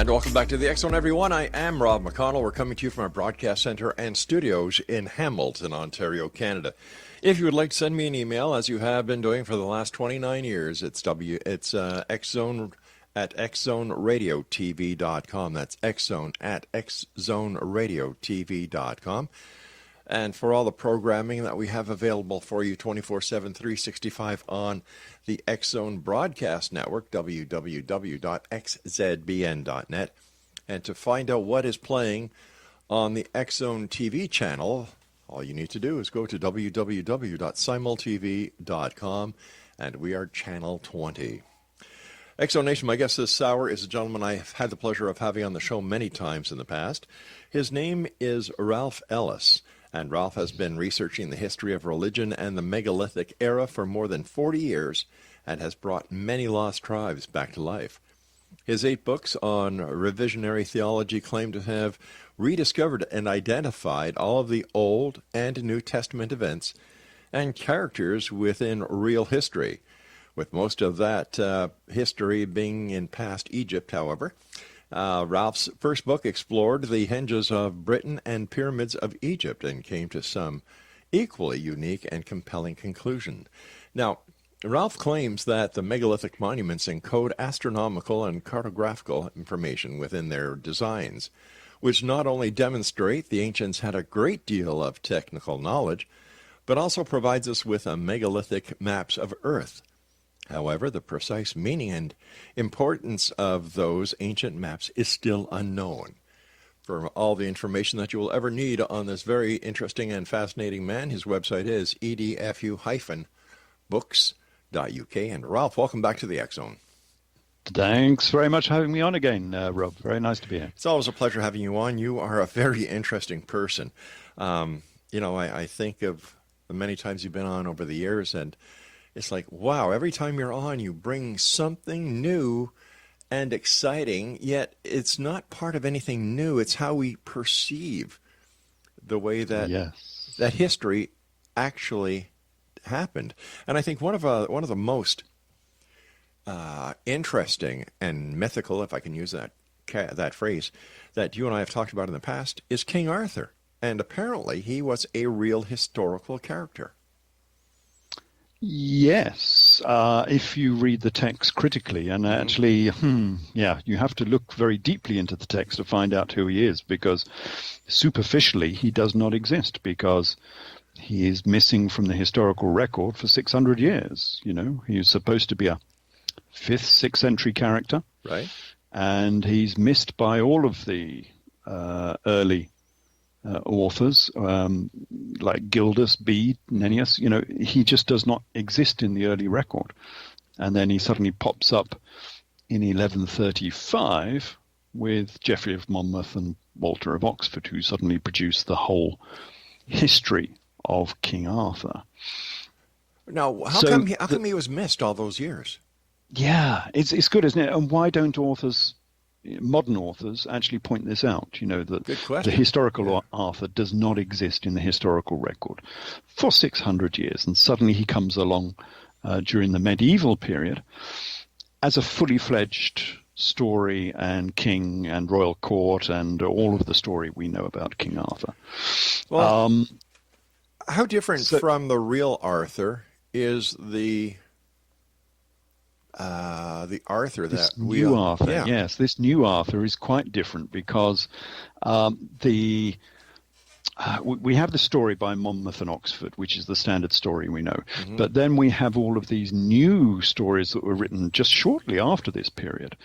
And welcome back to the X Zone, everyone. I am Rob McConnell. We're coming to you from our broadcast center and studios in Hamilton, Ontario, Canada. If you would like to send me an email, as you have been doing for the last 29 years, it's xzone at xzoneradiotv.com. That's xzone at xzoneradiotv.com. And for all the programming that we have available for you 24/7, 365 on the X Zone Broadcast Network, www.xzbn.net. And to find out what is playing on the X Zone TV channel, all you need to do is go to www.simultv.com, and we are channel 20. X Zone Nation, my guest this hour is a gentleman I've had the pleasure of having on the show many times in the past. His name is Ralph ELLIS. And Ralph has been researching the history of religion and the megalithic era for more than 40 years and has brought many lost tribes back to life. His 8 books on revisionary theology claim to have rediscovered and identified all of the Old and New Testament events and characters within real history, with most of that history being in past Egypt, however. Ralph's first book explored the hinges of Britain and pyramids of Egypt and came to some equally unique and compelling conclusion. Now, Ralph claims that the megalithic monuments encode astronomical and cartographical information within their designs, which not only demonstrate the ancients had a great deal of technical knowledge, but also provides us with a megalithic maps of Earth. However, the precise meaning and importance of those ancient maps is still unknown. For all the information that you will ever need on this very interesting and fascinating man, his website is edfu-books.uk. And Ralph, welcome back to the X Zone. Thanks very much for having me on again, Rob. Very nice to be here. It's always a pleasure having you on. You are a very interesting person. I think of the many times you've been on over the years, and it's like, wow, every time you're on, you bring something new and exciting, yet it's not part of anything new. It's how we perceive the way that that history actually happened. And I think one of the most interesting and mythical, if I can use that phrase, that you and I have talked about in the past is King Arthur. And apparently he was a real historical character. Yes, if you read the text critically, and actually, you have to look very deeply into the text to find out who he is, because superficially he does not exist, because he is missing from the historical record for 600 years. You know, he was supposed to be a 5th, 6th century character, right? And he's missed by all of the early authors like Gildas, Bede, Nennius. You know, he just does not exist in the early record. And then he suddenly pops up in 1135 with Geoffrey of Monmouth and Walter of Oxford, who suddenly produced the whole history of King Arthur. Now, how come he was missed all those years? Yeah, it's good, isn't it? And why don't modern authors actually point this out? You know, that the historical Arthur does not exist in the historical record for 600 years, and suddenly he comes along during the medieval period as a fully fledged story and king and royal court and all of the story we know about King Arthur. Well, how different from the real Arthur is the Arthur that we Arthur? Yeah. Yes, this new Arthur is quite different, because we have the story by Monmouth and Oxford, which is the standard story we know. Mm-hmm. But then we have all of these new stories that were written just shortly after this period,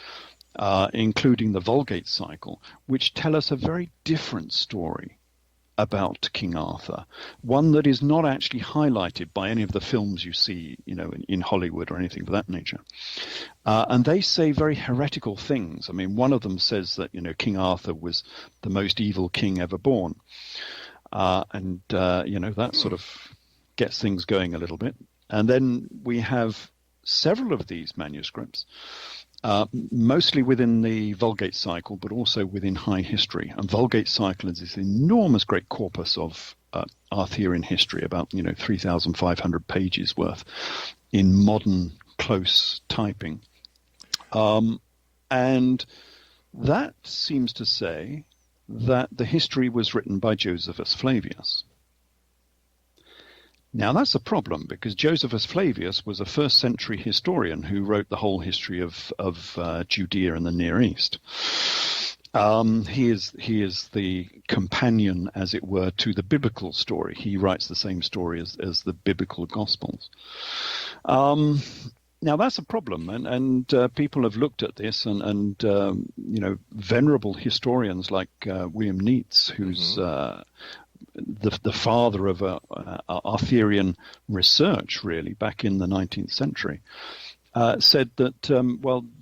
including the Vulgate cycle, which tell us a very different story about King Arthur, one that is not actually highlighted by any of the films you see, you know, in Hollywood or anything of that nature. And they say very heretical things. I mean, one of them says that, you know, King Arthur was the most evil king ever born. That sort of gets things going a little bit. And then we have several of these manuscripts, mostly within the Vulgate cycle, but also within High History. And Vulgate cycle is this enormous great corpus of Arthurian history, about 3,500 pages worth in modern close typing. And That seems to say that the history was written by Josephus Flavius. Now, that's a problem because Josephus Flavius was a first century historian who wrote the whole history of Judea and the Near East. He is the companion, as it were, to the biblical story. He writes the same story as the biblical Gospels. Now, that's a problem, and people have looked at this, and venerable historians like William Neitz, who's the father of Arthurian research, really, back in the 19th century, said that,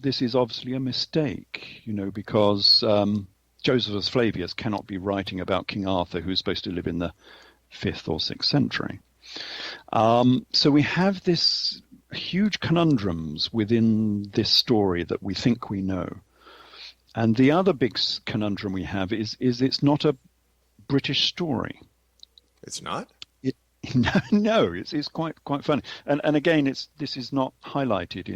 this is obviously a mistake, because Josephus Flavius cannot be writing about King Arthur, who's supposed to live in the 5th or 6th century. So we have this huge conundrums within this story that we think we know. And the other big conundrum we have is it's not a British story. It's not? No, it's quite funny. And again, this is not highlighted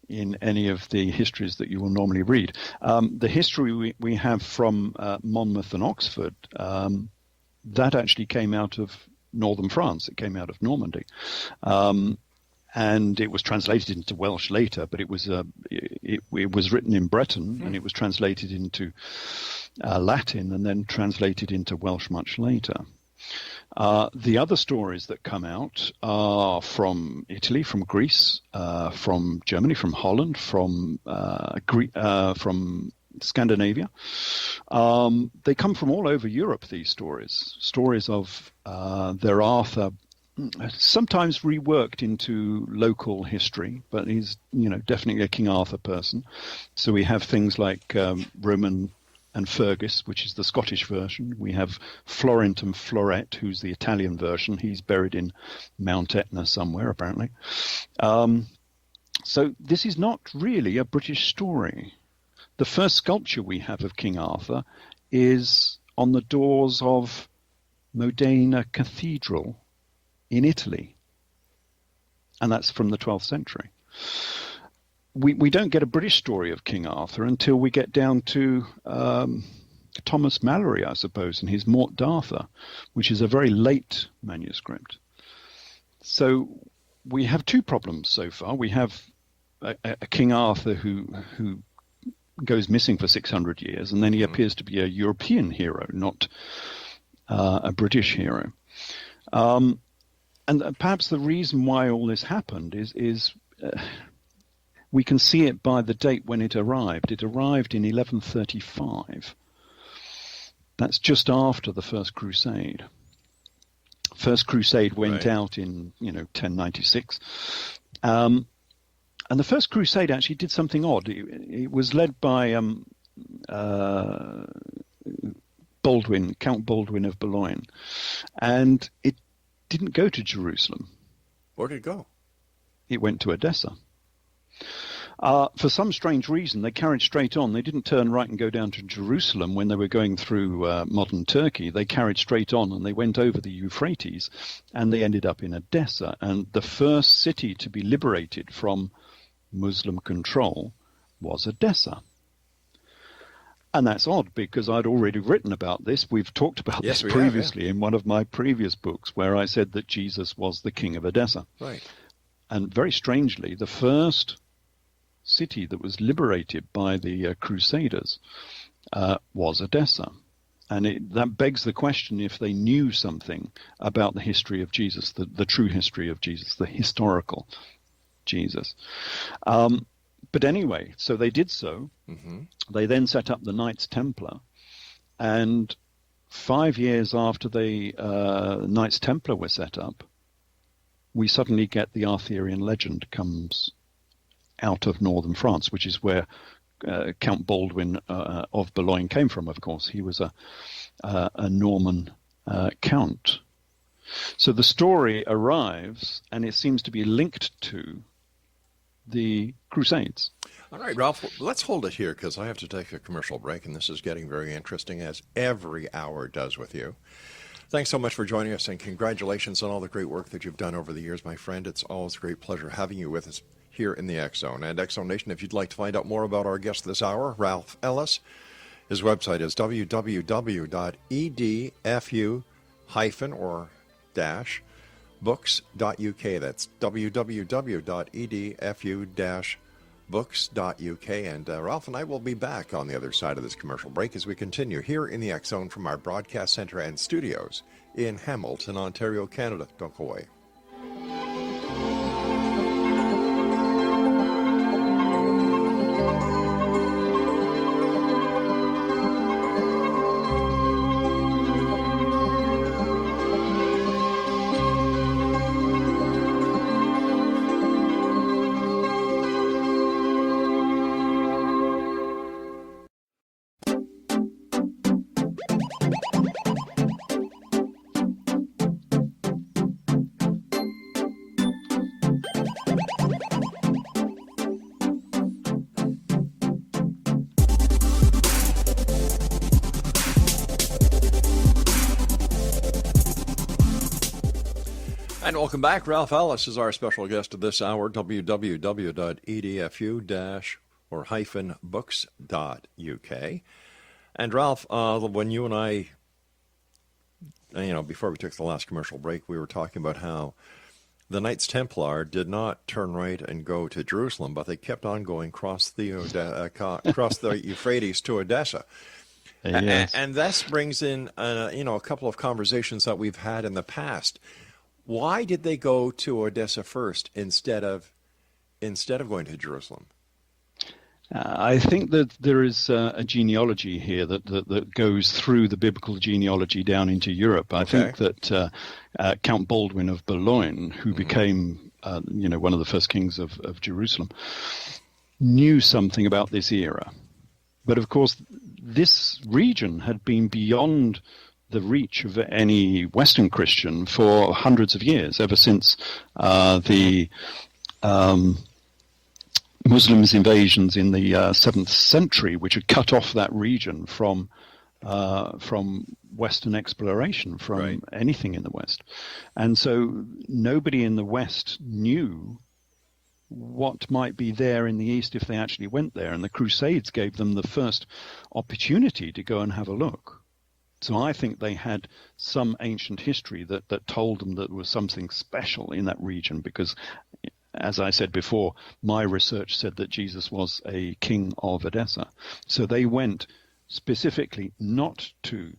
in any of the histories that you will normally read. The history we have from Monmouth and Oxford, that actually came out of northern France. It came out of Normandy. And it was translated into Welsh later, but it was written in Breton, and it was translated into Latin and then translated into Welsh much later. The other stories that come out are from Italy, from Greece, from Germany, from Holland, from Scandinavia. They come from all over Europe, these stories of their Arthur, sometimes reworked into local history, but he's definitely a King Arthur person. So we have things like Roman and Fergus, which is the Scottish version. We have Florent and Floret, who's the Italian version. He's buried in Mount Etna somewhere, apparently. So this is not really a British story. The first sculpture we have of King Arthur is on the doors of Modena Cathedral in Italy, and that's from the 12th century. We don't get a British story of King Arthur until we get down to Thomas Mallory, I suppose, and his Morte d'Arthur, which is a very late manuscript. So we have two problems so far. We have a King Arthur who goes missing for 600 years, and then he appears to be a European hero, not a British hero. And perhaps the reason why all this happened is we can see it by the date when it arrived. It arrived in 1135. That's just after the First Crusade. First Crusade went out in 1096. And the First Crusade actually did something odd. It was led by Baldwin, Count Baldwin of Boulogne. And it didn't go to Jerusalem. Where did it go? It went to Edessa. For some strange reason, they carried straight on. They didn't turn right and go down to Jerusalem when they were going through modern Turkey. They carried straight on and they went over the Euphrates, and they ended up in Edessa. And the first city to be liberated from Muslim control was Edessa. And that's odd because I'd already written about this. We've talked about this previously in one of my previous books where I said that Jesus was the king of Edessa. Right. And very strangely, the first city that was liberated by the Crusaders was Edessa. And that begs the question if they knew something about the history of Jesus, the true history of Jesus, the historical Jesus. But anyway, so they did so. Mm-hmm. They then set up the Knights Templar. And 5 years after the Knights Templar were set up, we suddenly get the Arthurian legend comes out of northern France, which is where Count Baldwin of Boulogne came from, of course. He was a Norman count. So the story arrives, and it seems to be linked to the Crusades. All right, Ralph, let's hold it here because I have to take a commercial break, and this is getting very interesting, as every hour does with you. Thanks so much for joining us, and congratulations on all the great work that you've done over the years, my friend. It's always a great pleasure having you with us here in the X Zone. And X Zone Nation, if you'd like to find out more about our guest this hour, Ralph Ellis, his website is www.edfu-books.uk. That's www.edfu-books.uk. And Ralph and I will be back on the other side of this commercial break as we continue here in the X Zone from our broadcast center and studios in Hamilton, Ontario, Canada. Don't go away. And welcome back. Ralph Ellis is our special guest of this hour, www.edfu-books.uk. And Ralph, when you and I, before we took the last commercial break, we were talking about how the Knights Templar did not turn right and go to Jerusalem, but they kept on going across the Euphrates to Odessa. Yes. And this brings in, a couple of conversations that we've had in the past. Why did they go to Odessa first instead of going to Jerusalem? I think that there is a genealogy here that goes through the biblical genealogy down into Europe. I think that Count Baldwin of Boulogne, who became one of the first kings of Jerusalem, knew something about this era. But of course, this region had been beyond the reach of any Western Christian for hundreds of years, ever since the Muslims' invasions in the 7th century, which had cut off that region from Western exploration, from anything in the West. And so nobody in the West knew what might be there in the East if they actually went there. And the Crusades gave them the first opportunity to go and have a look. So I think they had some ancient history that told them that there was something special in that region because, as I said before, my research said that Jesus was a king of Edessa. So they went specifically not to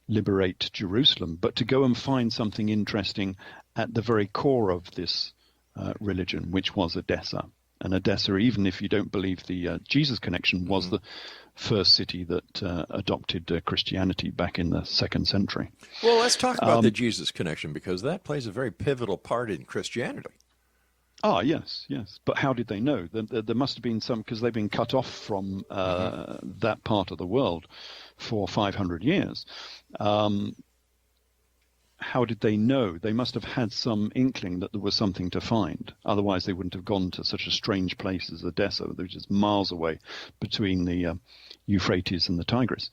liberate Jerusalem, but to go and find something interesting at the very core of this religion, which was Edessa. And Edessa, even if you don't believe the Jesus connection, was the first city that adopted Christianity back in the 2nd century. Well, let's talk about the Jesus connection, because that plays a very pivotal part in Christianity. Yes. But how did they know? There must have been some, because they've been cut off from that part of the world for 500 years. How did they know? They must have had some inkling that there was something to find. Otherwise, they wouldn't have gone to such a strange place as Odessa, which is miles away between the Euphrates and the Tigris.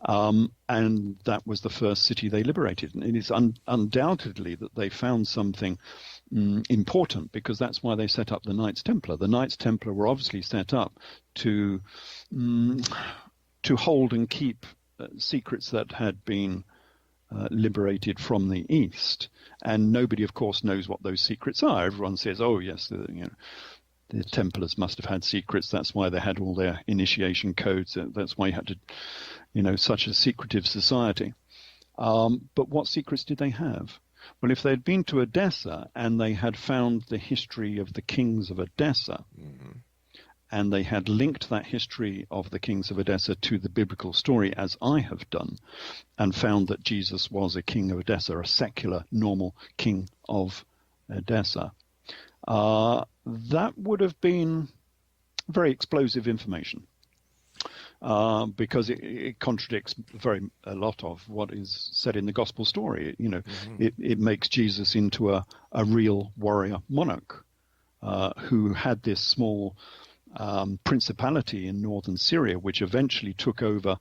And that was the first city they liberated. And it is undoubtedly that they found something important, because that's why they set up the Knights Templar. The Knights Templar were obviously set up to hold and keep secrets that had been liberated from the East, and nobody, of course, knows what those secrets are. Everyone says, "Oh, yes, the Templars must have had secrets. That's why they had all their initiation codes. That's why you had to, such a secretive society." But what secrets did they have? Well, if they had been to Edessa and they had found the history of the kings of Edessa, and they had linked that history of the kings of Edessa to the biblical story, as I have done, and found that Jesus was a king of Edessa, a secular, normal king of Edessa, that would have been very explosive information, because it contradicts a lot of what is said in the gospel story. It makes Jesus into a real warrior monarch who had this small principality in northern Syria, which eventually took over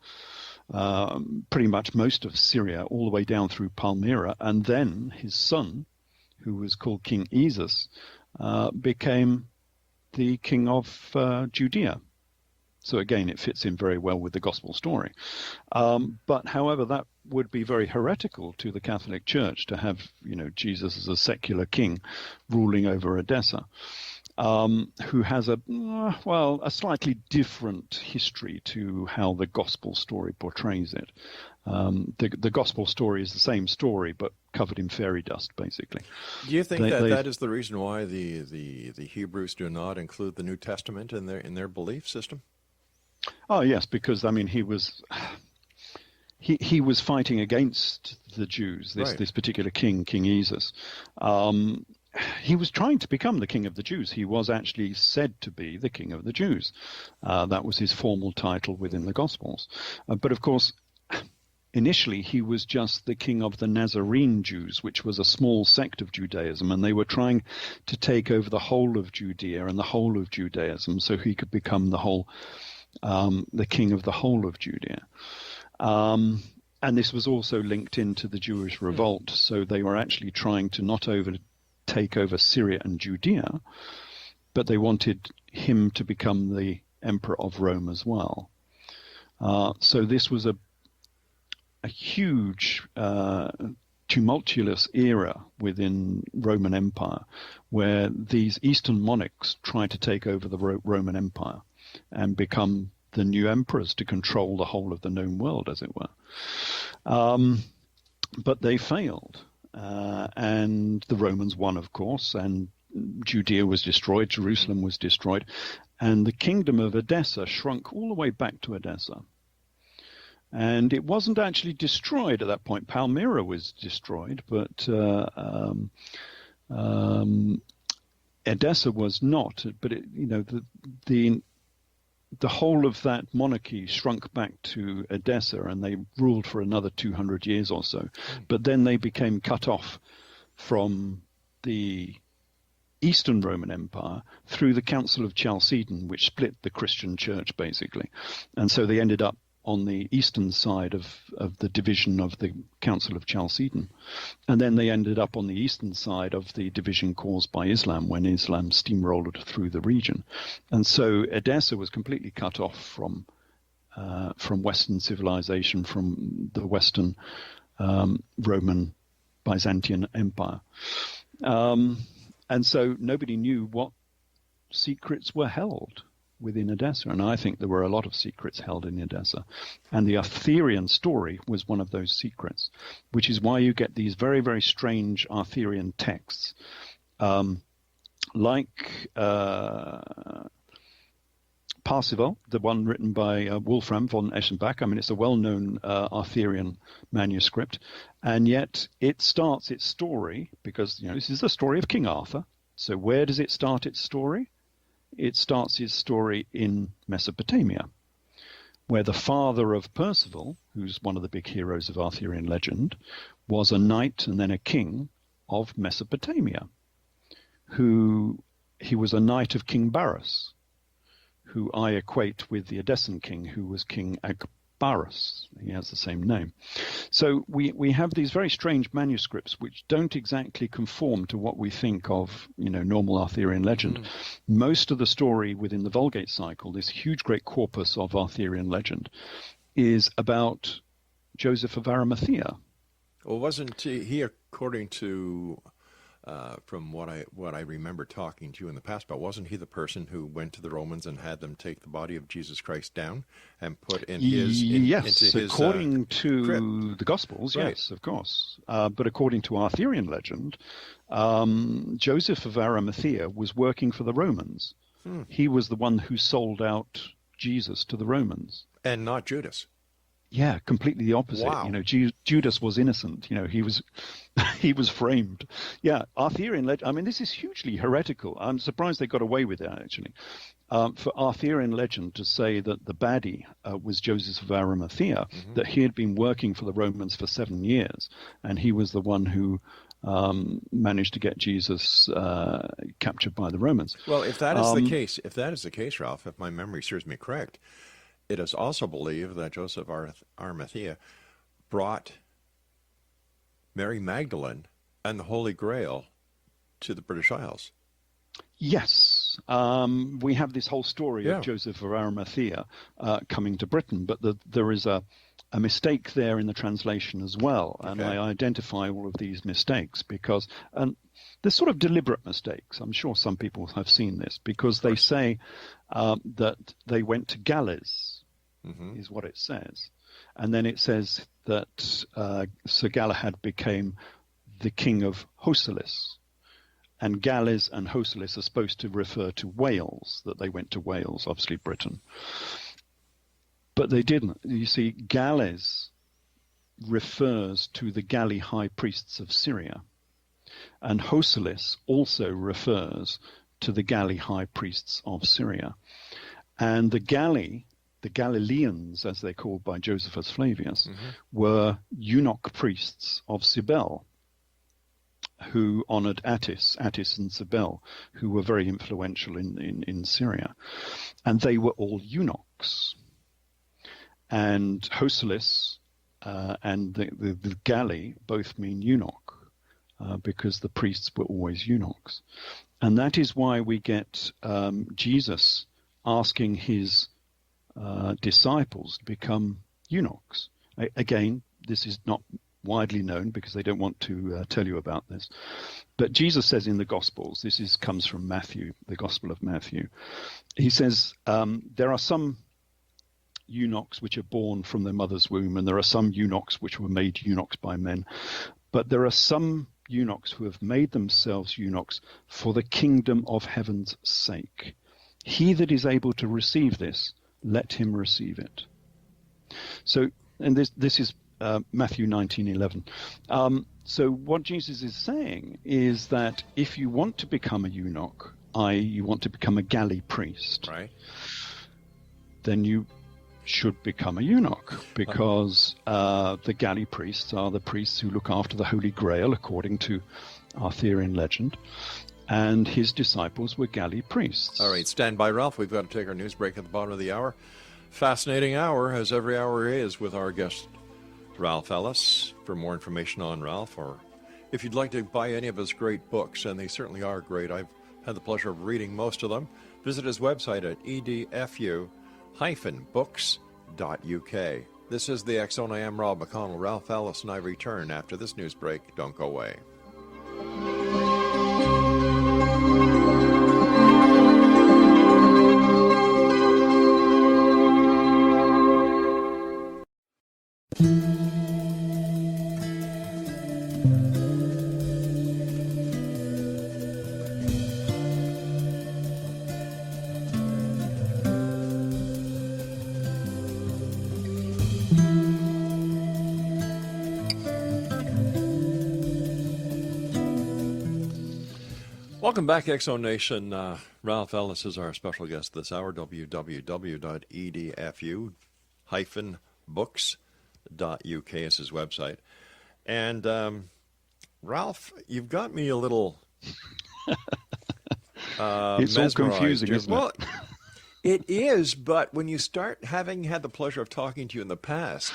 pretty much most of Syria, all the way down through Palmyra. And then his son, who was called King Esus, became the king of Judea. So again, it fits in very well with the gospel story. But however, that would be very heretical to the Catholic Church to have, Jesus as a secular king ruling over Edessa, who has a slightly different history to how the gospel story portrays it. The gospel story is the same story, but covered in fairy dust, basically. Do you think that is the reason why the Hebrews do not include the New Testament in their belief system? Oh yes, because he was fighting against the Jews. This particular king, King Jesus, he was trying to become the king of the Jews. He was actually said to be the king of the Jews. That was his formal title within the Gospels. But of course, initially he was just the king of the Nazarene Jews, which was a small sect of Judaism, and they were trying to take over the whole of Judea and the whole of Judaism, so he could become the king of the whole of Judea. And this was also linked into the Jewish revolt, so they were actually trying to not take over Syria and Judea, but they wanted him to become the emperor of Rome as well. So this was a huge tumultuous era within Roman Empire, where these Eastern monarchs tried to take over the Roman Empire and become the new emperors to control the whole of the known world, as it were. But they failed, and the Romans won, of course, and Judea was destroyed, Jerusalem was destroyed, and the kingdom of Edessa shrunk all the way back to Edessa. And it wasn't actually destroyed at that point. Palmyra was destroyed, but Edessa was not. But the whole of that monarchy shrunk back to Edessa, and they ruled for another 200 years or so. But then they became cut off from the Eastern Roman Empire through the Council of Chalcedon, which split the Christian church, basically. And so they ended up on the eastern side of the division of the Council of Chalcedon. And then they ended up on the eastern side of the division caused by Islam when Islam steamrolled through the region. And so Edessa was completely cut off from Western civilization, from the Western Roman Byzantine Empire. And so nobody knew what secrets were held within Edessa, and I think there were a lot of secrets held in Edessa. And the Arthurian story was one of those secrets, which is why you get these very, very strange Arthurian texts, like Parzival, the one written by Wolfram von Eschenbach. It's a well-known Arthurian manuscript, and yet it starts its story, because this is the story of King Arthur. So where does it start its story? It starts his story in Mesopotamia, where the father of Percival, who's one of the big heroes of Arthurian legend, was a knight and then a king of Mesopotamia. He was a knight of King Barus, who I equate with the Edessan king, who was King Agbarus. He has the same name. So we have these very strange manuscripts which don't exactly conform to what we think of, normal Arthurian legend. Most of the story within the Vulgate cycle, this huge great corpus of Arthurian legend, is about Joseph of Arimathea. Well, wasn't he, according to from what I remember talking to you in the past about, wasn't he the person who went to the Romans and had them take the body of Jesus Christ down and put in his yes, into according to crypt? the Gospels, Right. yes, of course. But according to Arthurian legend, Joseph of Arimathea was working for the Romans. He was the one who sold out Jesus to the Romans. And not Judas. Yeah, completely the opposite. Wow. Judas was innocent. He was framed. Yeah, Arthurian legend. This is hugely heretical. I'm surprised they got away with it, actually. For Arthurian legend to say that the baddie was Joseph of Arimathea, that he had been working for the Romans for 7 years, and he was the one who managed to get Jesus captured by the Romans. Well, if that is the case, Ralph, if my memory serves me correct, it is also believed that Joseph Arimathea brought Mary Magdalene and the Holy Grail to the British Isles. Yes, we have this whole story of Joseph of Arimathea coming to Britain, but there is a mistake there in the translation as well, and I identify all of these mistakes because they're sort of deliberate mistakes. I'm sure some people have seen this because they say that they went to Galles, is what it says, and then it says that Sir Galahad became the king of Hosalis. And Galles and Hosalis are supposed to refer to Wales, that they went to Wales, obviously Britain. But they didn't. You see, Galles refers to the Galli high priests of Syria. And Hosalis also refers to the Galli high priests of Syria. And the Galli, the Galileans, as they're called by Josephus Flavius, were eunuch priests of Cybele, who honored Attis and Cybele, who were very influential in Syria. And they were all eunuchs. And Hosalis and the Galli both mean eunuch, because the priests were always eunuchs. And that is why we get Jesus asking his disciples to become eunuchs. Again, this is not widely known because they don't want to tell you about this. But Jesus says in the Gospels, comes from Matthew, the Gospel of Matthew. He says, there are some eunuchs which are born from their mother's womb, and there are some eunuchs which were made eunuchs by men. But there are some eunuchs who have made themselves eunuchs for the kingdom of heaven's sake. He that is able to receive this, let him receive it. So, and this is Matthew 19:11. So what Jesus is saying is that if you want to become a eunuch, i.e. you want to become a galley priest, right, then you should become a eunuch, because the galley priests are the priests who look after the Holy Grail, according to Arthurian legend, and his disciples were galley priests. All right, stand by, Ralph. We've got to take our news break at the bottom of the hour. Fascinating hour, as every hour is, with our guest Ralph Ellis. For more information on Ralph, or if you'd like to buy any of his great books, and they certainly are great, I've had the pleasure of reading most of them, visit his website at edfu-books.uk. This is the X Zone. I am Rob McConnell. Ralph Ellis and I return after this news break. Don't go away. Welcome back, X-Zone Nation. Ralph Ellis is our special guest this hour. www.edfu-books.uk is his website. And Ralph, you've got me a little it's all confusing, isn't it? Well, it is, but when you start having had the pleasure of talking to you in the past,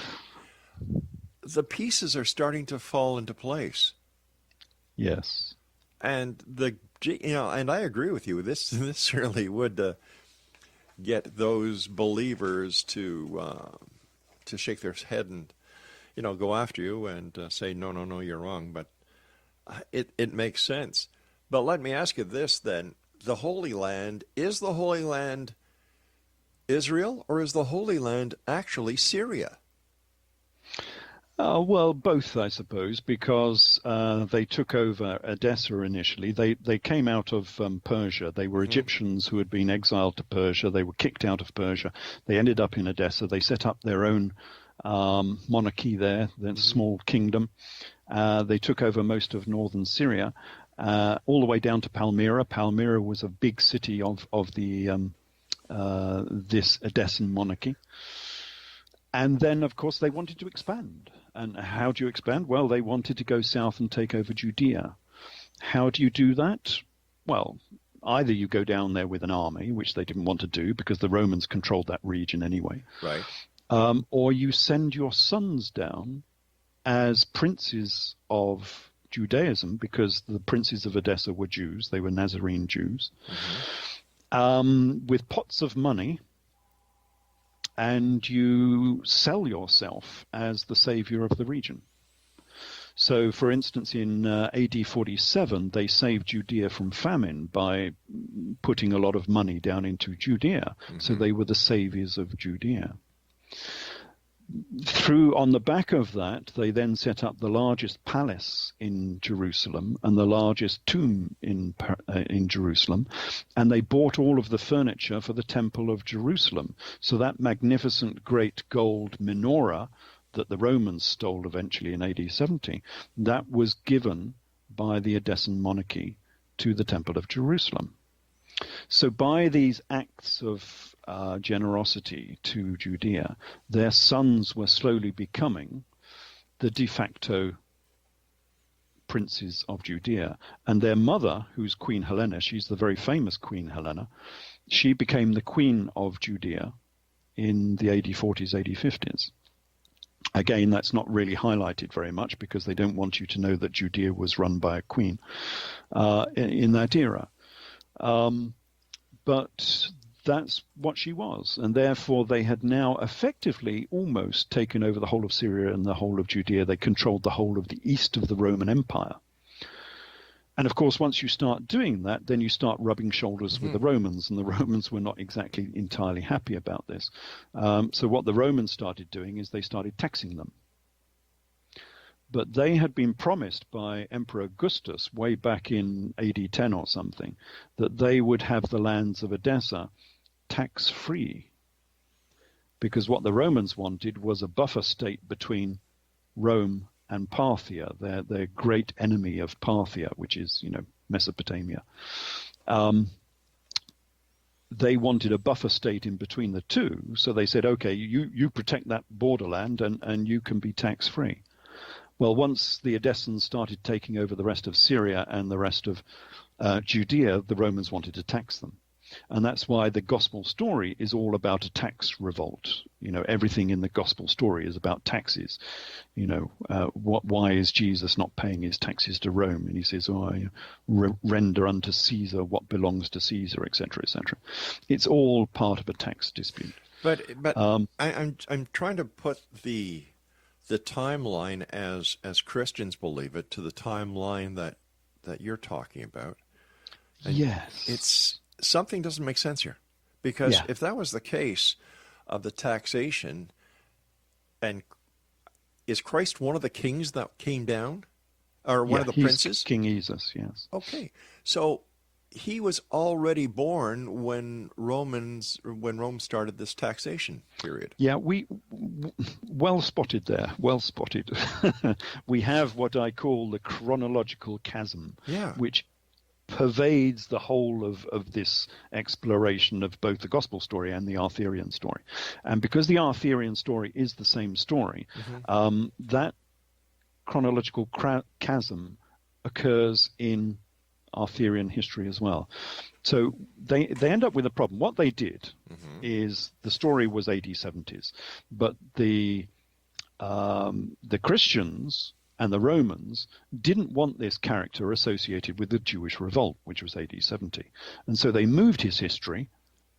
the pieces are starting to fall into place. Yes. And and I agree with you. This certainly would get those believers to shake their head and go after you and say no, you're wrong. But it makes sense. But let me ask you this then: the Holy Land, is the Holy Land Israel, or is the Holy Land actually Syria? Well, both, I suppose, because they took over Edessa initially. They came out of Persia. They were Egyptians who had been exiled to Persia. They were kicked out of Persia. They ended up in Edessa. They set up their own monarchy there, their small kingdom. They took over most of northern Syria, all the way down to Palmyra. Palmyra was a big city of the this Edessan monarchy. And then, of course, they wanted to expand. And how do you expand? Well, they wanted to go south and take over Judea. How do you do that? Well, either you go down there with an army, which they didn't want to do because the Romans controlled that region anyway. Right. Or you send your sons down as princes of Judaism because the princes of Edessa were Jews. They were Nazarene Jews. With pots of money, and you sell yourself as the savior of the region. So, for instance, in AD 47, they saved Judea from famine by putting a lot of money down into Judea. So they were the saviors of Judea. On the back of that, they then set up the largest palace in Jerusalem and the largest tomb in Jerusalem, and they bought all of the furniture for the Temple of Jerusalem. So that magnificent great gold menorah that the Romans stole eventually in AD 70, that was given by the Edessan monarchy to the Temple of Jerusalem. So by these acts of generosity to Judea, their sons were slowly becoming the de facto princes of Judea. And their mother, who's Queen Helena, she's the very famous Queen Helena, she became the queen of Judea in the AD 40s, AD 50s. Again, that's not really highlighted very much because they don't want you to know that Judea was run by a queen in that era. But that's what she was, and therefore they had now effectively almost taken over the whole of Syria and the whole of Judea. They controlled the whole of the east of the Roman Empire. And of course, once you start doing that, then you start rubbing shoulders with the Romans, and the Romans were not exactly entirely happy about this. So what the Romans started doing is they started taxing them. But they had been promised by Emperor Augustus way back in AD 10 or something that they would have the lands of Edessa tax-free, because what the Romans wanted was a buffer state between Rome and Parthia, their great enemy of Parthia, which is, Mesopotamia. They wanted a buffer state in between the two, so they said, okay, you protect that borderland and you can be tax-free. Well, once the Edessans started taking over the rest of Syria and the rest of Judea, the Romans wanted to tax them. And that's why the gospel story is all about a tax revolt. Everything in the gospel story is about taxes. Why is Jesus not paying his taxes to Rome? And he says, render unto Caesar what belongs to Caesar, etc., etc. It's all part of a tax dispute. But I'm trying to put the timeline as Christians believe it to the timeline that you're talking about. And yes. Something doesn't make sense here, because if that was the case of the taxation, and is Christ one of the kings that came down, or one of the princes? King Jesus, yes. Okay, so he was already born when Rome started this taxation period. Yeah, well spotted there. Well spotted. We have what I call the chronological chasm, which pervades the whole of this exploration of both the gospel story and the Arthurian story. And because the Arthurian story is the same story, that chronological chasm occurs in Arthurian history as well. So they end up with a problem. What they did is the story was AD 70s, but the Christians and the Romans didn't want this character associated with the Jewish revolt, which was AD 70. And so they moved his history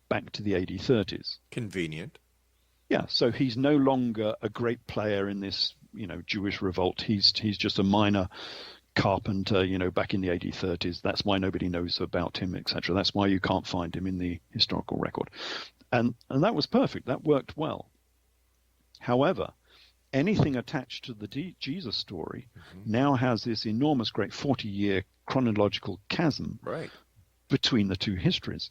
back to the AD 30s. Convenient. Yeah, so he's no longer a great player in this, Jewish revolt. He's just a minor carpenter, back in the AD 30s. That's why nobody knows about him, etc. That's why you can't find him in the historical record. And that was perfect. That worked well. However, anything attached to the Jesus story now has this enormous, great 40-year chronological chasm between the two histories.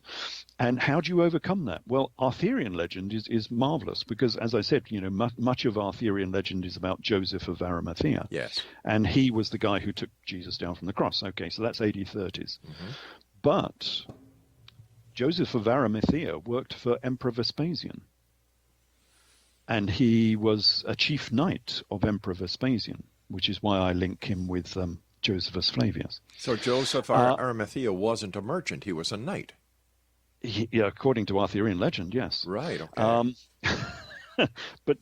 And how do you overcome that? Well, Arthurian legend is marvelous because, as I said, much of Arthurian legend is about Joseph of Arimathea. Yes. And he was the guy who took Jesus down from the cross. Okay, so that's AD 30s. But Joseph of Arimathea worked for Emperor Vespasian. And he was a chief knight of Emperor Vespasian, which is why I link him with Josephus Flavius. So Joseph Arimathea wasn't a merchant, he was a knight. Yeah, according to Arthurian legend, yes. Right, okay. But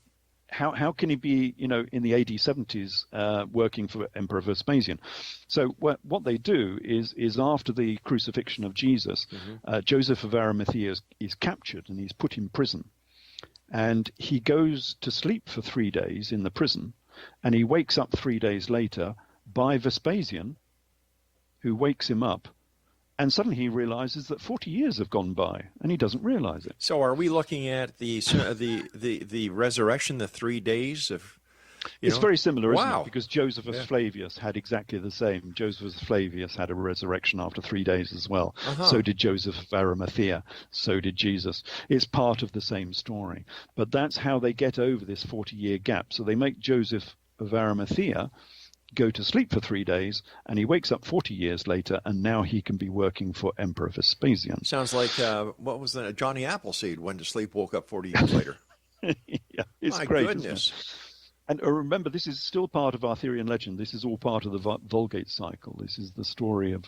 how can he be, in the AD 70s working for Emperor Vespasian? So what they do is after the crucifixion of Jesus, Joseph of Arimathea is captured and he's put in prison. And he goes to sleep for 3 days in the prison, and he wakes up 3 days later by Vespasian, who wakes him up. And suddenly he realizes that 40 years have gone by, and he doesn't realize it. So are we looking at the resurrection, the 3 days of? It's very similar, isn't Wow. it? Because Josephus Flavius had exactly the same. Josephus Flavius had a resurrection after 3 days as well. So did Joseph of Arimathea. So did Jesus. It's part of the same story. But that's how they get over this 40-year gap. So they make Joseph of Arimathea go to sleep for 3 days, and he wakes up 40 years later, and now he can be working for Emperor Vespasian. Sounds like, what was that? Johnny Appleseed went to sleep, woke up 40 years later. Yeah, it's My great, goodness. isn't it? And remember, this is still part of Arthurian legend. This is all part of the Vulgate cycle. This is the story of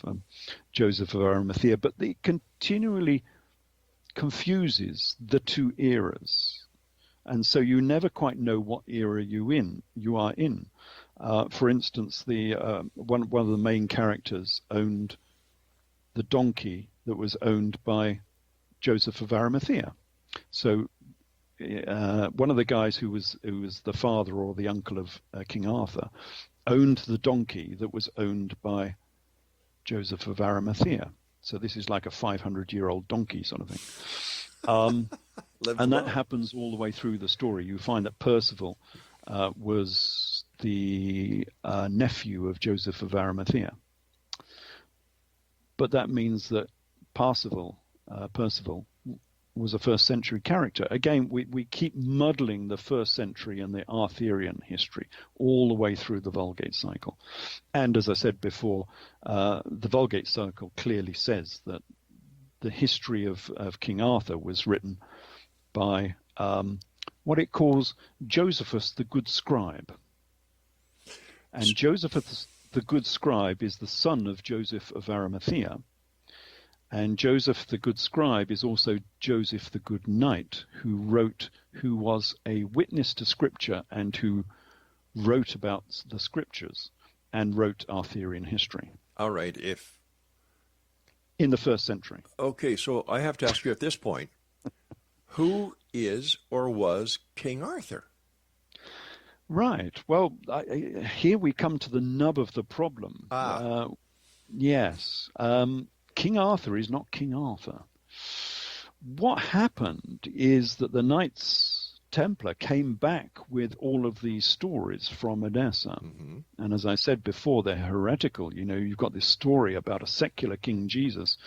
Joseph of Arimathea. But it continually confuses the two eras. And so you never quite know what era you are in. For instance, one of the main characters owned the donkey that was owned by Joseph of Arimathea. So one of the guys who was the father or the uncle of King Arthur owned the donkey that was owned by Joseph of Arimathea. So this is like a 500-year-old donkey sort of thing. And that happens all the way through the story. You find that Percival was the nephew of Joseph of Arimathea. But that means that Percival was a first century character. Again, we keep muddling the first century and the Arthurian history all the way through the Vulgate cycle. And as I said before, the Vulgate cycle clearly says that the history of King Arthur was written by what it calls Josephus the Good Scribe. And Josephus the Good Scribe is the son of Joseph of Arimathea. And Joseph the Good Scribe is also Joseph the Good Knight, who was a witness to Scripture and who wrote about the Scriptures and wrote Arthurian history. All right. In the first century. Okay, so I have to ask you at this point, who is or was King Arthur? Right. Well, here we come to the nub of the problem. Yes. King Arthur is not King Arthur. What happened is that the Knights Templar came back with all of these stories from Edessa. Mm-hmm. And as I said before, they're heretical. You've got this story about a secular King Jesus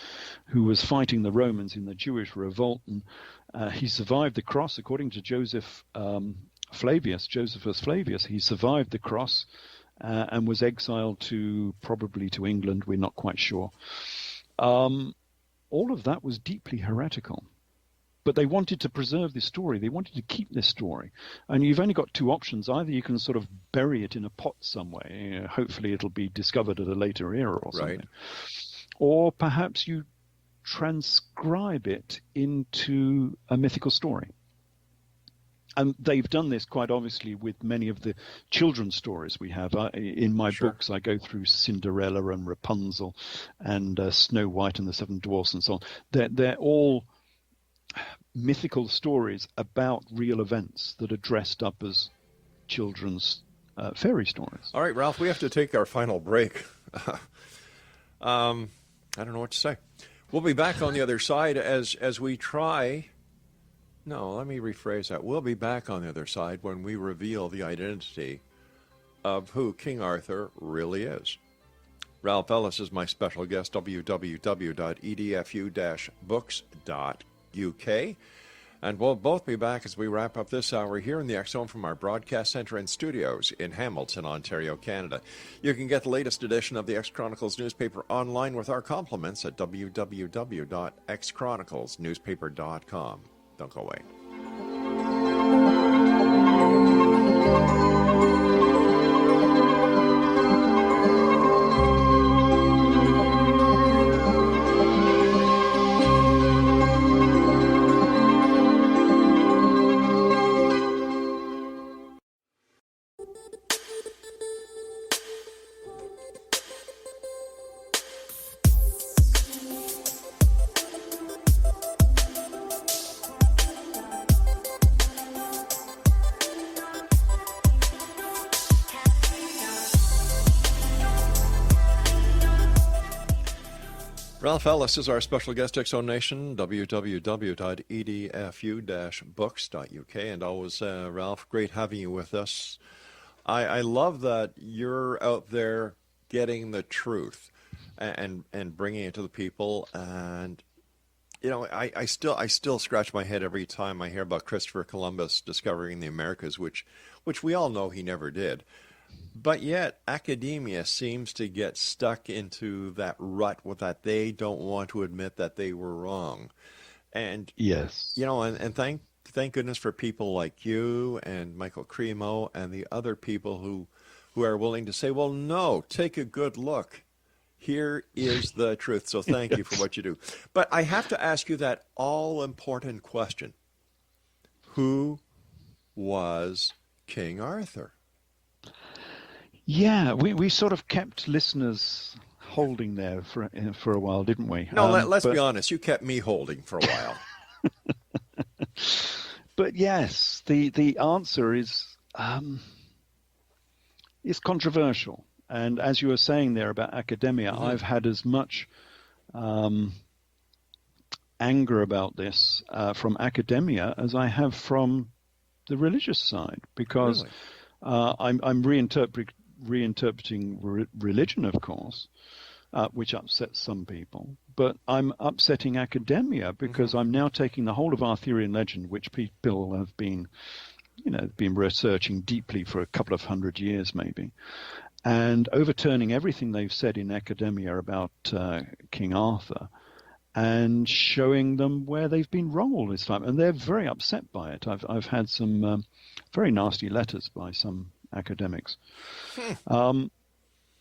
who was fighting the Romans in the Jewish revolt. And he survived the cross, according to Josephus Flavius. He survived the cross and was exiled probably to England. We're not quite sure. All of that was deeply heretical. But they wanted to preserve this story. They wanted to keep this story. And you've only got two options. Either you can sort of bury it in a pot somewhere. Hopefully it'll be discovered at a later era or something. Right. Or perhaps you transcribe it into a mythical story. And they've done this quite obviously with many of the children's stories we have. In my books, I go through Cinderella and Rapunzel and Snow White and the Seven Dwarfs and so on. They're all mythical stories about real events that are dressed up as children's fairy stories. All right, Ralph, we have to take our final break. I don't know what to say. We'll be back on the other side as we try... No, let me rephrase that. We'll be back on the other side when we reveal the identity of who King Arthur really is. Ralph Ellis is my special guest, www.edfu-books.uk. And we'll both be back as we wrap up this hour here in the X Zone from our broadcast center and studios in Hamilton, Ontario, Canada. You can get the latest edition of the X Chronicles newspaper online with our compliments at www.xchroniclesnewspaper.com. Don't go away. Ralph Ellis is our special guest, Exonation, www.edfu-books.uk. And always, Ralph, great having you with us. I love that you're out there getting the truth and bringing it to the people. And, you know, I still scratch my head every time I hear about Christopher Columbus discovering the Americas, which we all know he never did. But yet, academia seems to get stuck into that rut with that they don't want to admit that they were wrong. And, Yes. you know, and thank goodness for people like you and Michael Cremo and the other people who are willing to say, well, no, take a good look. Here is the truth. So thank you for what you do. But I have to ask you that all-important question. Who was King Arthur? Yeah, we sort of kept listeners holding there for a while, didn't we? No, let's be honest. You kept me holding for a while. But yes, the answer is controversial. And as you were saying there about academia, I've had as much anger about this from academia as I have from the religious side, because I'm reinterpreting religion, of course, which upsets some people. But I'm upsetting academia because I'm now taking the whole of Arthurian legend, which people have been researching deeply for a couple of hundred years maybe, and overturning everything they've said in academia about King Arthur and showing them where they've been wrong all this time. And they're very upset by it. I've had some very nasty letters by some academics.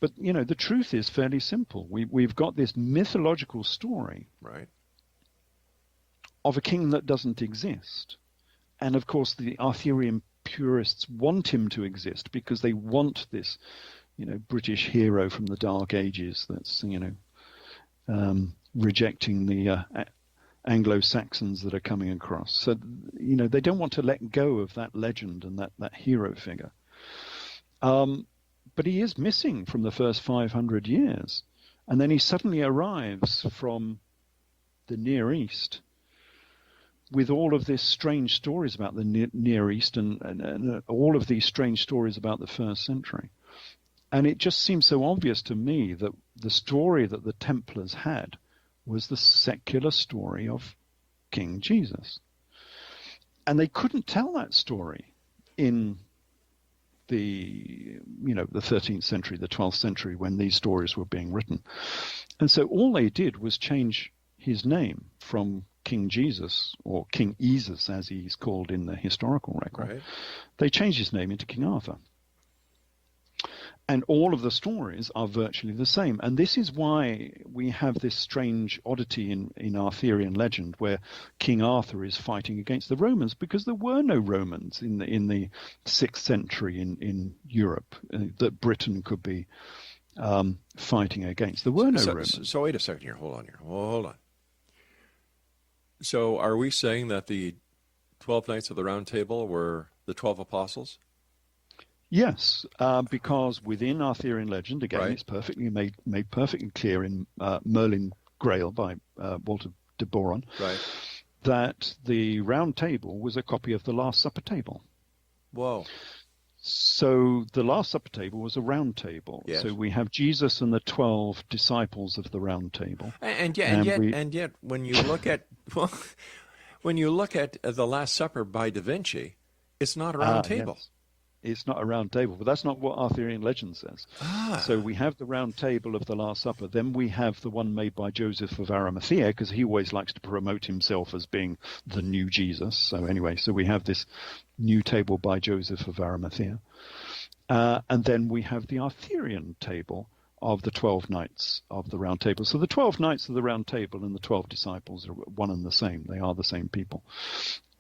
But, you know, the truth is fairly simple. We've got this mythological story of a king that doesn't exist. And, of course, the Arthurian purists want him to exist because they want this, you know, British hero from the Dark Ages that's, you know, rejecting the Anglo-Saxons that are coming across. So, you know, they don't want to let go of that legend and that hero figure. But he is missing from the first 500 years. And then he suddenly arrives from the Near East with all of these strange stories about the Near East and all of these strange stories about the first century. And it just seems so obvious to me that the story that the Templars had was the secular story of King Jesus. And they couldn't tell that story in the 13th century, the 12th century, when these stories were being written. And so all they did was change his name from King Jesus, or King Esus, as he's called in the historical record. Right. They changed his name into King Arthur. And all of the stories are virtually the same. And this is why we have this strange oddity in Arthurian legend where King Arthur is fighting against the Romans, because there were no Romans in the 6th century in Europe that Britain could be fighting against. There were no Romans. So wait a second here. Hold on. So are we saying that the 12 Knights of the Round Table were the 12 apostles? Yes, because within Arthurian legend, again, it's perfectly made perfectly clear in Merlin Grail by Walter de Boron, that the Round Table was a copy of the Last Supper table. Whoa. So the Last Supper table was a round table. Yes. So we have Jesus and the 12 disciples of the Round Table. And yet, when you look at the Last Supper by Da Vinci, it's not a round table. Yes. It's not a round table, but that's not what Arthurian legend says. So we have the Round Table of the Last Supper. Then we have the one made by Joseph of Arimathea, because he always likes to promote himself as being the new Jesus. So anyway, so we have this new table by Joseph of Arimathea. And then we have the Arthurian table of the 12 Knights of the Round Table. So the 12 Knights of the Round Table and the 12 disciples are one and the same. They are the same people.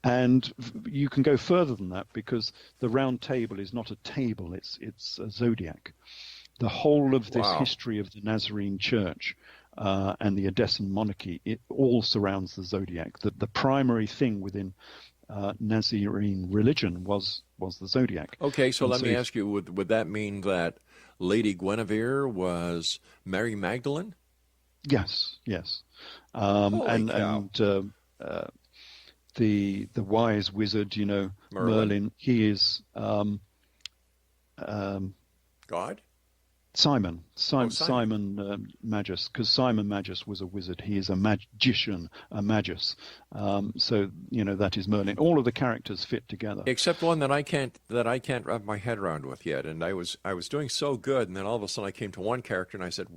And you can go further than that, because the Round Table is not a table, it's a zodiac. The whole of this history of the Nazarene Church and the Edessan monarchy, it all surrounds the zodiac. The primary thing within Nazarene religion was the zodiac. Okay, so let me ask you, would that mean that Lady Guinevere was Mary Magdalene? Yes, yes. Holy cow. The wise wizard, Merlin, he is God? Simon, Oh, Simon. Magus, because Simon Magus was a wizard. He is a magician, a magus. So that is Merlin. All of the characters fit together. Except one that I can't wrap my head around with yet. And I was doing so good, and then all of a sudden I came to one character and I said,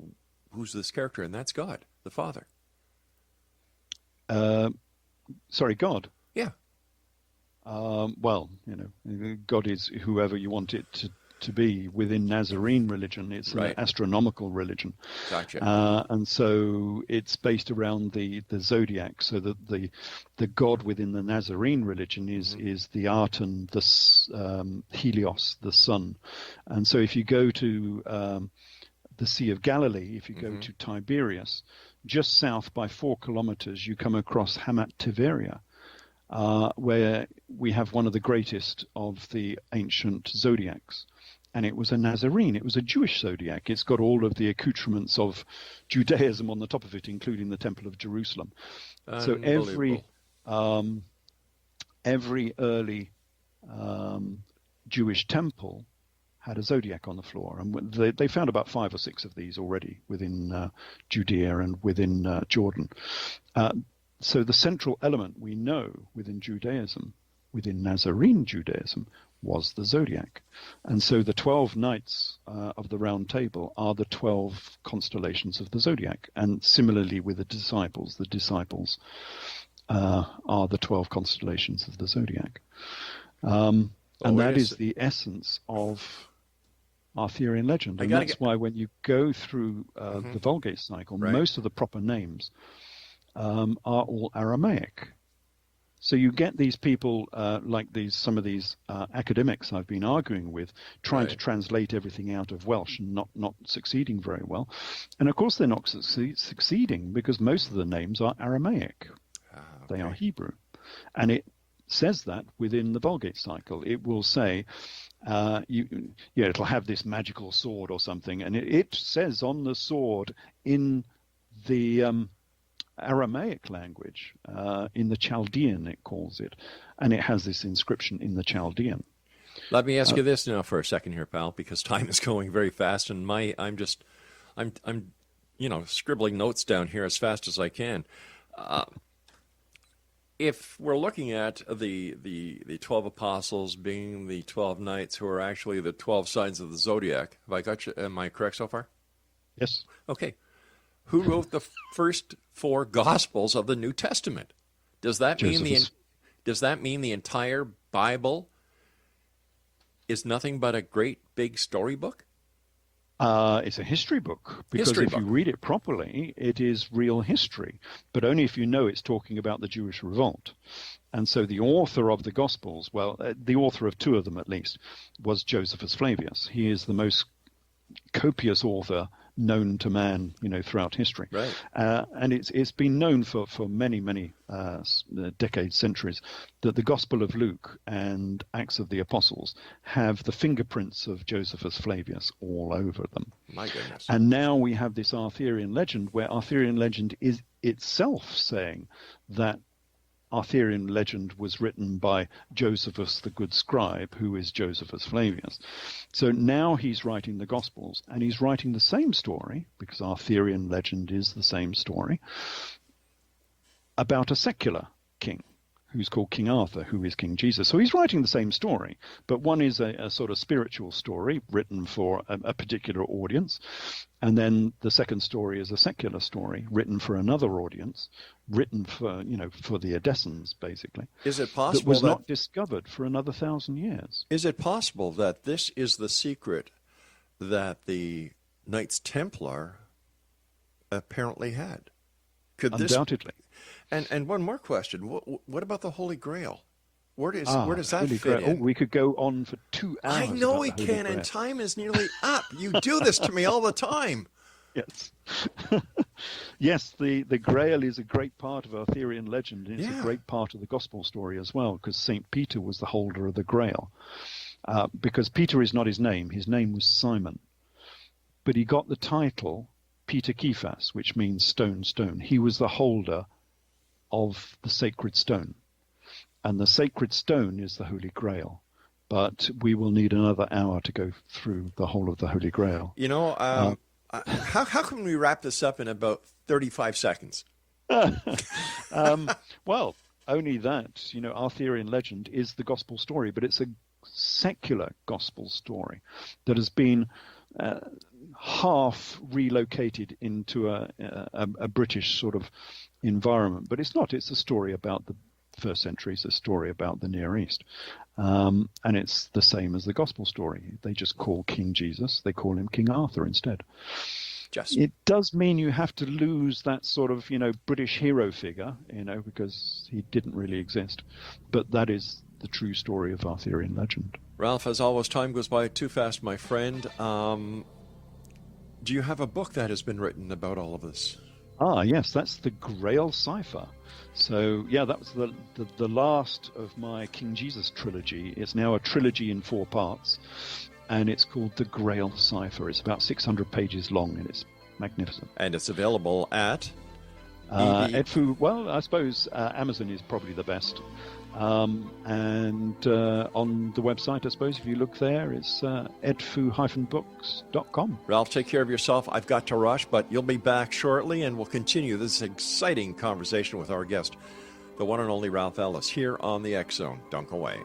"Who's this character?" And that's God, the Father. Sorry, God. Yeah. Well, God is whoever you want it to be within Nazarene religion. It's right. An astronomical religion. Gotcha. And so it's based around the zodiac. So that the God within the Nazarene religion is the Aten, the Helios, the sun. And so if you go to the Sea of Galilee, if you go to Tiberias, just south by 4 kilometers, you come across Hamat Tiberia, where we have one of the greatest of the ancient zodiacs. And it was a Nazarene. It was a Jewish zodiac. It's got all of the accoutrements of Judaism on the top of it, including the Temple of Jerusalem. So every early Jewish temple had a zodiac on the floor. And they found about 5 or 6 of these already within Judea and within Jordan. So the central element we know within Judaism, within Nazarene Judaism, was the zodiac. And so the 12 knights of the Round Table are the 12 constellations of the zodiac. And similarly with the disciples are the 12 constellations of the zodiac. And that is the essence of Arthurian legend. And that's why when you go through the Vulgate cycle, most of the proper names are all Aramaic. So you get these people like some of these academics I've been arguing with, trying to translate everything out of Welsh and not succeeding very well. And of course they're not succeeding because most of the names are Aramaic. They are Hebrew. And it says that within the Vulgate cycle. It will say, it'll have this magical sword or something, and it says on the sword in the Aramaic language, in the Chaldean it calls it, and it has this inscription in the Chaldean. Let me ask you this now for a second here, pal, because time is going very fast, and I'm scribbling notes down here as fast as I can. If we're looking at the 12 apostles being the 12 knights who are actually the 12 signs of the zodiac, have I got you? Am I correct so far? Yes. Okay. Who wrote the first 4 Gospels of the New Testament? Does that mean the entire Bible is nothing but a great big storybook? It's a history book, because if you read it properly, it is real history, but only if you know it's talking about the Jewish revolt. And so the author of the Gospels, the author of 2 of them at least, was Josephus Flavius. He is the most copious author known to man, throughout history. Right. And it's been known for many decades, centuries, that the Gospel of Luke and Acts of the Apostles have the fingerprints of Josephus Flavius all over them. My goodness. And now we have this Arthurian legend, where Arthurian legend is itself saying that Arthurian legend was written by Josephus the good scribe, who is Josephus Flavius. So now he's writing the Gospels, and he's writing the same story, because Arthurian legend is the same story, about a secular king who's called King Arthur, who is King Jesus. So he's writing the same story, but one is a sort of spiritual story written for a particular audience, and then the second story is a secular story written for another audience, written for the Edessans, basically. Is it possible that was not discovered for another 1,000 years? Is it possible that this is the secret that the Knights Templar apparently had? Undoubtedly. And one more question: what about the Holy Grail? Where does that fit in? Oh, we could go on for 2 hours. I know we can, and time is nearly up. You do this to me all the time. Yes. Yes, the Grail is a great part of Arthurian legend. It's a great part of the Gospel story as well, because St. Peter was the holder of the Grail. Because Peter is not his name. His name was Simon. But he got the title Peter Kephas, which means stone, stone. He was the holder of the sacred stone. And the sacred stone is the Holy Grail. But we will need another hour to go through the whole of the Holy Grail. You know, how can we wrap this up in about 35 seconds? Well, only that, Arthurian legend is the gospel story, but it's a secular gospel story that has been half relocated into a British sort of environment. But it's not. It's a story about the first century. It's a story about the Near East. And it's the same as the gospel story. They just call King Jesus, they call him King Arthur instead. It does mean you have to lose that sort of, British hero figure, because he didn't really exist. But that is the true story of Arthurian legend. Ralph, as always, time goes by too fast, my friend. Do you have a book that has been written about all of this? Yes, that's the Grail Cipher. So, yeah, that was the last of my King Jesus trilogy. It's now a trilogy in 4 parts, and it's called the Grail Cipher. It's about 600 pages long, and it's magnificent. And it's available at? Edfu, well, I suppose Amazon is probably the best. And on the website, I suppose, if you look there, it's edfu-books.com. Ralph, take care of yourself. I've got to rush, but you'll be back shortly, and we'll continue this exciting conversation with our guest, the one and only Ralph Ellis, here on the X Zone. Don't go away.